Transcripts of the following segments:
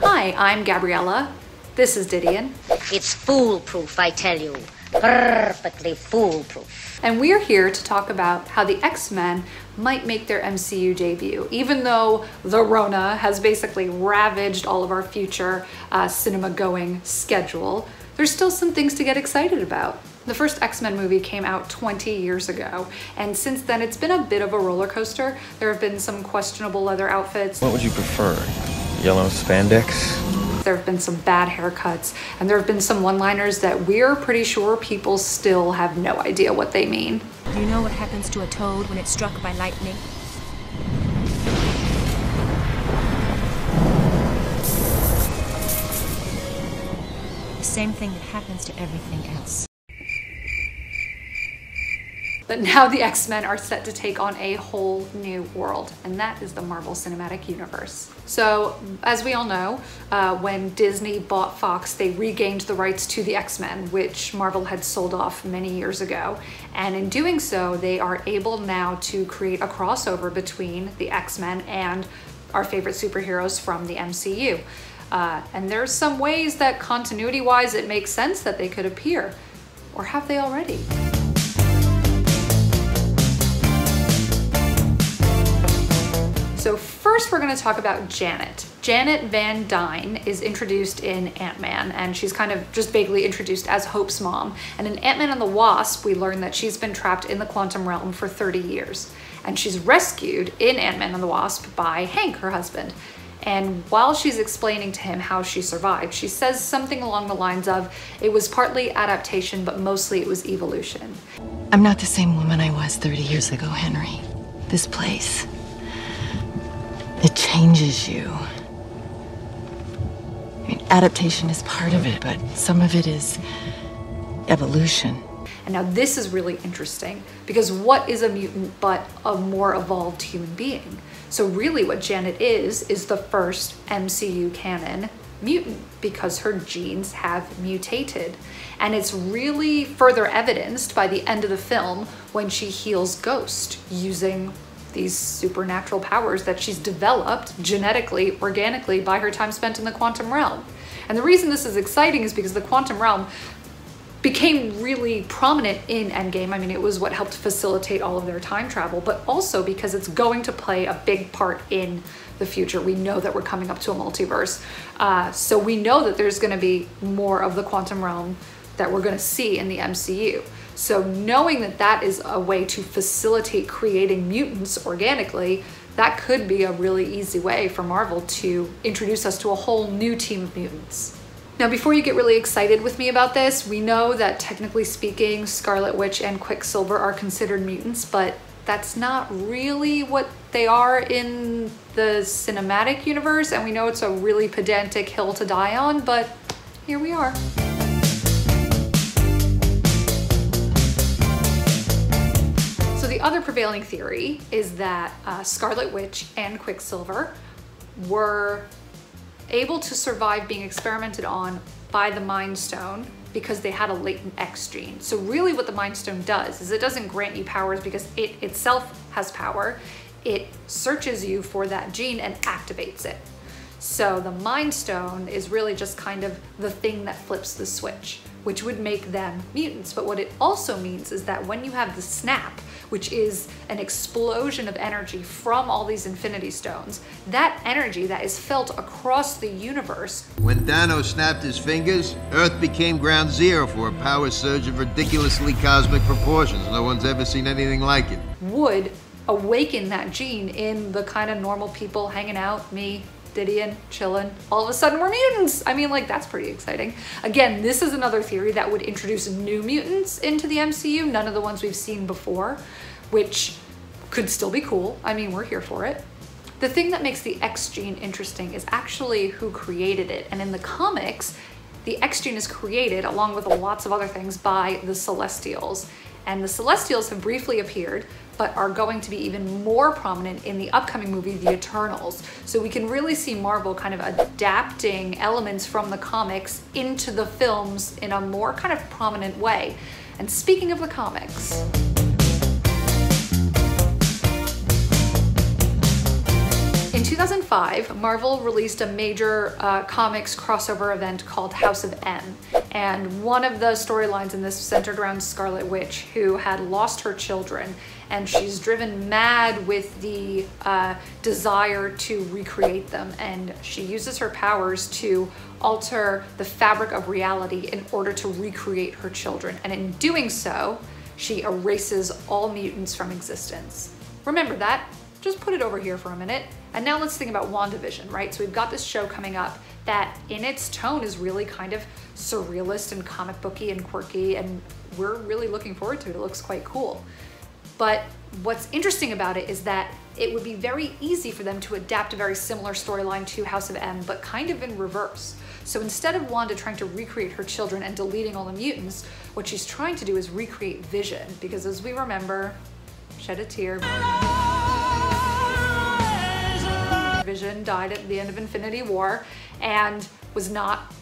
Hi, I'm Gabriella. This is Didion. It's foolproof, I tell you. Perfectly foolproof. And we're here to talk about how the X-Men might make their MCU debut. Even though the Rona has basically ravaged all of our future cinema-going schedule, there's still some things to get excited about. The first X-Men movie came out 20 years ago, and since then it's been a bit of a roller coaster. There have been some questionable leather outfits. What would you prefer? Yellow spandex? There have been some bad haircuts, and there have been some one-liners that we're pretty sure people still have no idea what they mean. Do you know what happens to a toad when it's struck by lightning? The same thing that happens to everything else. But now the X-Men are set to take on a whole new world, and that is the Marvel Cinematic Universe. So, as we all know, when Disney bought Fox, they regained the rights to the X-Men, which Marvel had sold off many years ago. And in doing so, they are able now to create a crossover between the X-Men and our favorite superheroes from the MCU. And there's some ways that continuity-wise it makes sense that they could appear. Or have they already? So first we're going to talk about Janet. Janet Van Dyne is introduced in Ant-Man, and she's kind of just vaguely introduced as Hope's mom. And in Ant-Man and the Wasp, we learn that she's been trapped in the quantum realm for 30 years. And she's rescued in Ant-Man and the Wasp by Hank, her husband. And while she's explaining to him how she survived, she says something along the lines of, it was partly adaptation, but mostly it was evolution. I'm not the same woman I was 30 years ago, Henry. This place, it changes you. I mean, adaptation is part of it, but some of it is evolution. And now this is really interesting, because what is a mutant but a more evolved human being? So really what Janet is the first MCU canon mutant, because her genes have mutated. And it's really further evidenced by the end of the film when she heals Ghost using these supernatural powers that she's developed genetically, organically, by her time spent in the quantum realm. And the reason this is exciting is because the quantum realm became really prominent in Endgame. I mean, it was what helped facilitate all of their time travel, but also because it's going to play a big part in the future. We know that we're coming up to a multiverse. So we know that there's gonna be more of the quantum realm that we're gonna see in the MCU. So knowing that that is a way to facilitate creating mutants organically, that could be a really easy way for Marvel to introduce us to a whole new team of mutants. Now, before you get really excited with me about this, we know that technically speaking, Scarlet Witch and Quicksilver are considered mutants, but that's not really what they are in the cinematic universe, and we know it's a really pedantic hill to die on, but here we are. So the other prevailing theory is that Scarlet Witch and Quicksilver were able to survive being experimented on by the Mind Stone because they had a latent X gene. So really what the Mind Stone does is it doesn't grant you powers because it itself has power. It searches you for that gene and activates it. So the Mind Stone is really just kind of the thing that flips the switch, which would make them mutants. But what it also means is that when you have the snap, which is an explosion of energy from all these Infinity Stones, that energy that is felt across the universe. When Thanos snapped his fingers, Earth became ground zero for a power surge of ridiculously cosmic proportions. No one's ever seen anything like it. Would awaken that gene in the kind of normal people hanging out, me, Didion, chillin', all of a sudden we're mutants. I mean, like, that's pretty exciting. Again, this is another theory that would introduce new mutants into the MCU, none of the ones we've seen before, which could still be cool. I mean, we're here for it. The thing that makes the X gene interesting is actually who created it. And in the comics, the X gene is created along with lots of other things by the Celestials. And the Celestials have briefly appeared, but are going to be even more prominent in the upcoming movie, The Eternals. So we can really see Marvel kind of adapting elements from the comics into the films in a more kind of prominent way. And speaking of the comics, in 2005, Marvel released a major comics crossover event called House of M. And one of the storylines in this centered around Scarlet Witch, who had lost her children, and she's driven mad with the desire to recreate them. And she uses her powers to alter the fabric of reality in order to recreate her children. And in doing so, she erases all mutants from existence. Remember that. Just put it over here for a minute. And now let's think about WandaVision, right? So we've got this show coming up that in its tone is really kind of surrealist and comic booky and quirky, and we're really looking forward to it. It looks quite cool. But what's interesting about it is that it would be very easy for them to adapt a very similar storyline to House of M, but kind of in reverse. So instead of Wanda trying to recreate her children and deleting all the mutants, what she's trying to do is recreate Vision, because as we remember, shed a tear, Vision died at the end of Infinity War and was not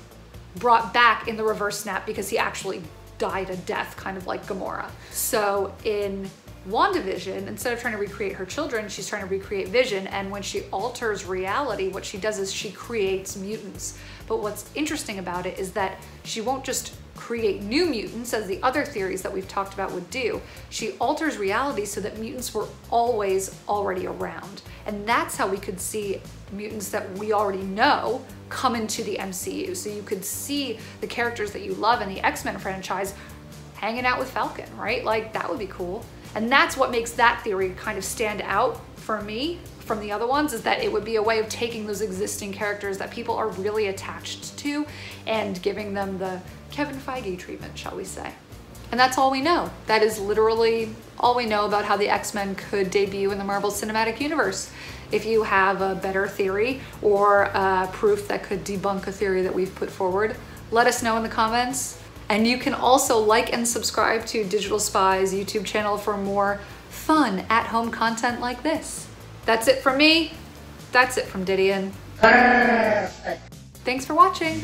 brought back in the reverse snap because he actually died a death, kind of like Gamora. So in WandaVision, instead of trying to recreate her children, she's trying to recreate Vision, and when she alters reality, what she does is she creates mutants. But what's interesting about it is that she won't just create new mutants, as the other theories that we've talked about would do. She alters reality so that mutants were always already around. And that's how we could see mutants that we already know come into the MCU. So you could see the characters that you love in the X-Men franchise hanging out with Falcon, right? Like, that would be cool. And that's what makes that theory kind of stand out for me from the other ones, is that it would be a way of taking those existing characters that people are really attached to and giving them the Kevin Feige treatment, shall we say. And that's all we know. That is literally all we know about how the X-Men could debut in the Marvel Cinematic Universe. If you have a better theory or proof that could debunk a theory that we've put forward, let us know in the comments. And you can also like and subscribe to Digital Spy's YouTube channel for more fun at-home content like this. That's it from me. That's it from Didion. Thanks for watching.